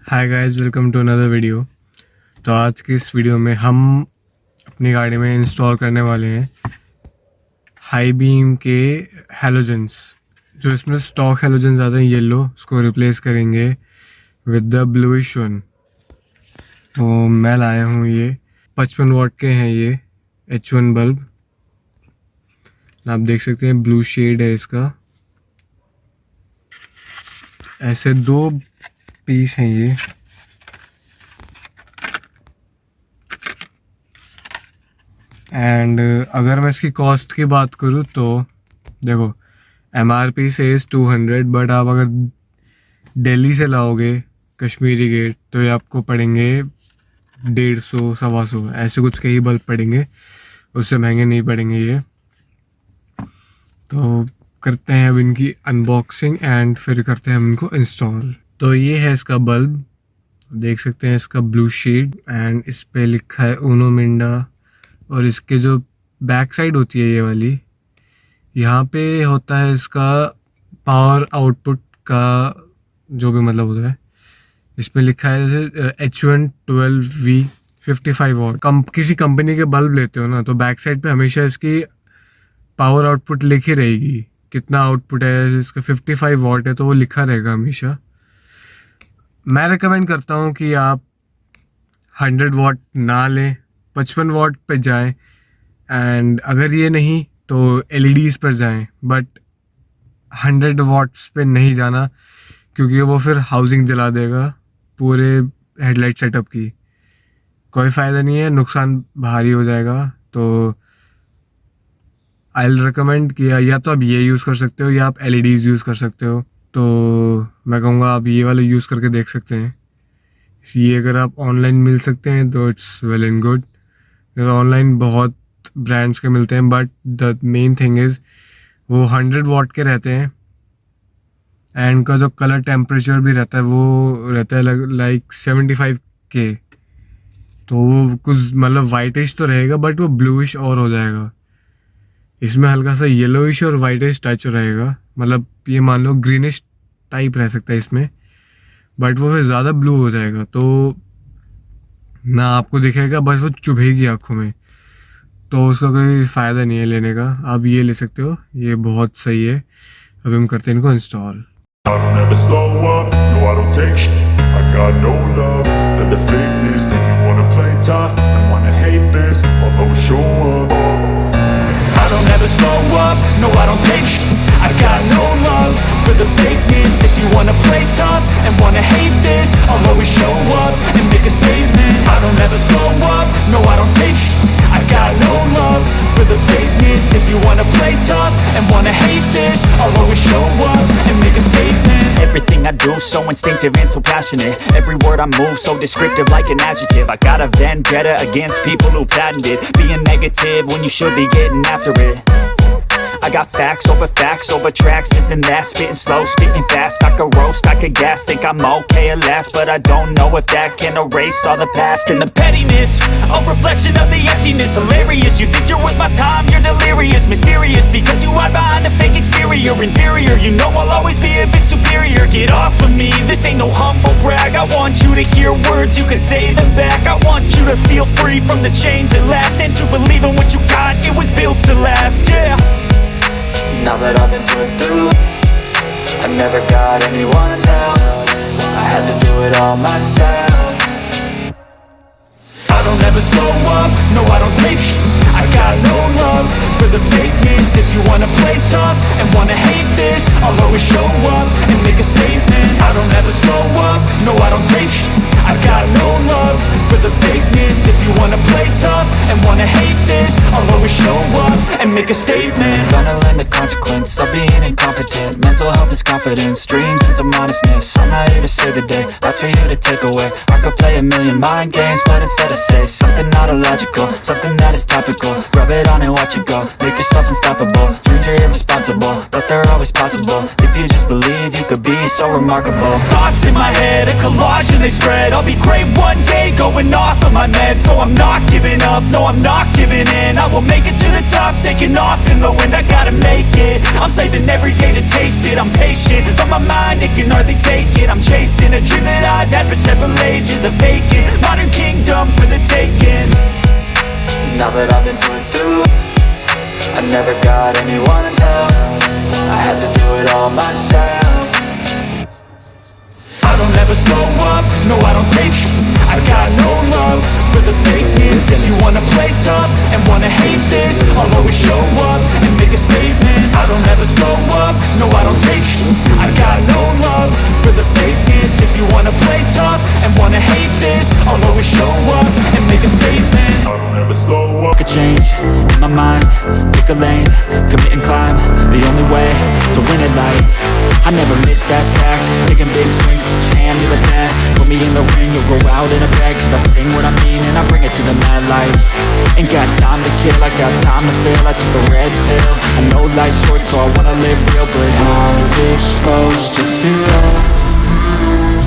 Hi guys, welcome to another video. तो आज की इस वीडियो में हम अपनी गाड़ी में इंस्टॉल करने वाले हैं हाई बीम के हैलोजेंस। जो इसमें स्टॉक हैलोजेंस आते हैं येलो, उसको रिप्लेस करेंगे विद द ब्लूइश वन। तो मैं लाया हूँ ये 55 वाट के हैं ये H1 बल्ब। आप देख सकते हैं ब्लू शेड है इसका। ऐसे दो पीस हैं ये। एंड अगर मैं इसकी कॉस्ट की बात करूँ तो देखो, MRP से 200, बट आप अगर दिल्ली से लाओगे कश्मीरी गेट तो ये आपको पड़ेंगे 150 125 ऐसे कुछ के ही बल्ब पड़ेंगे, उससे महंगे नहीं पड़ेंगे ये। तो करते हैं अब इनकी अनबॉक्सिंग एंड फिर करते हैं हम इनको इंस्टॉल। तो ये है इसका बल्ब, देख सकते हैं इसका ब्लू शेड एंड इस पे लिखा है ऊनो मिंडा। और इसके जो बैक साइड होती है ये वाली, यहाँ पे होता है इसका पावर आउटपुट का जो भी मतलब होता है। इसमें लिखा है जैसे H1 12V 55 वाट। किसी कंपनी के बल्ब लेते हो ना तो बैक साइड पे हमेशा इसकी पावर आउटपुट लिखी रहेगी, कितना आउटपुट है इसका। 55 वाट है तो वो लिखा रहेगा हमेशा। मैं रिकमेंड करता हूँ कि आप 100 वाट ना लें, 55 वाट पे जाएं। एंड अगर ये नहीं तो LEDs पर जाएं, बट 100 वाट्स पे नहीं जाना, क्योंकि वो फिर हाउसिंग जला देगा पूरे हेडलाइट सेटअप की। कोई फ़ायदा नहीं है, नुकसान भारी हो जाएगा। तो आई विल रिकमेंड कि या तो आप ये यूज़ कर सकते हो या आप LEDs यूज़ कर सकते हो। तो मैं कहूँगा आप ये वाला यूज़ करके देख सकते हैं। ये अगर आप ऑनलाइन मिल सकते हैं तो it's well and good. Online बहुत ब्रांड्स के मिलते हैं, but the main thing is वो 100 वाट के रहते हैं। एंड का जो कलर टेम्परेचर भी रहता है वो रहता है लाइक 75 के। तो वो कुछ मतलब वाइटिश तो रहेगा, बट वो ब्लूइश और हो जाएगा। इसमें हल्का सा येलोइश और वाइटिश टच रहेगा, मतलब ये मान लो ग्रीनिश टाइप रह सकता है इसमें, बट वो फिर ज़्यादा ब्लू हो जाएगा तो ना आपको दिखेगा, बस वो चुभेगी आँखों में। तो उसका कोई फ़ायदा नहीं है लेने का। आप ये ले सकते हो, ये बहुत सही है। अब हम करते हैं इनको install. I don't ever slow up, no I don't take shit. I got no love for the fakeness. If you wanna play tough and wanna hate this, I'll always show up. I don't ever slow up, no I don't take shit. I got no love for the fakeness. If you wanna play tough and wanna hate this, I'll always show up and make a statement. I don't ever slow up, no I don't take shit. I got no love for the fakeness. If you wanna play tough and wanna hate this, I'll always show up and make a statement. Everything I do so instinctive and so passionate. Every word I move so descriptive like an adjective. I got a vendetta against people who patented being negative when you should be getting after it. I got facts over tracks, this and that. Spitting slow, spitting fast. I could roast, I could gas. Think I'm okay at last, but I don't know if that can erase all the past. And the pettiness, a reflection of the emptiness. Hilarious, you think you're worth my time, you're delirious. Mysterious, because you hide behind a fake exterior. Inferior, you know I'll always be a bit superior. Get off of me, this ain't no humble brag. I want you to hear words, you can say them back. I want you to feel free from the chains at last, and to believe in what you got, it was built to last, yeah. Now that I've been put through, I never got anyone's help. I had to do it all myself. I don't ever slow up, no I don't take shit. I got no love for the fakeness. If you wanna play tough and wanna hate this, I'll always show up and make a statement. I don't ever slow up, no I don't take shit. I got no love for the fakeness. If you wanna play tough and wanna hate this, I'll always show up and make a statement. Gonna learn the consequence of being incompetent. Mental health is confidence, dreams and some honestness. I'm not here to save the day, that's for you to take away. I could play a million mind games, but instead I say something not illogical, something that is topical. Rub it on and watch it go, make yourself unstoppable. Dreams are irresponsible, but they're always possible. If you just believe, you could be so remarkable. Thoughts in my head, a collage and they spread. I'll be great one day, going off of my meds. No, I'm not giving up, no, I'm not giving in. I will make it to the top, taking off in the wind. I gotta make it, I'm saving every day to taste it. I'm patient, but my mind, it can hardly take it. I'm chasing a dream that I've had for several ages of vacant modern kingdom for the taking. Now that I've been put through, I never got anyone's help. I had to do it all myself. I don't ever slow up, no I don't take sh**. I got no love for the fakeness. If you wanna play tough and wanna hate this, I'll always show up and make a statement. I don't ever slow up, no I don't take sh**. I got no love for the fakeness. If you wanna play tough and wanna hate this, I'll always show up and make a statement. I don't ever slow up. Make a change in my mind, pick a lane, commit and climb. The only way to win at life. I never miss, that's fact. Taking big swings, put your hand to the bat. Put me in the ring, you'll go out in a bag. Cause I sing what I mean and I bring it to the mad light. Ain't got time to kill, I got time to feel. I took the red pill, I know life's short so I wanna live real. But how is it supposed to feel?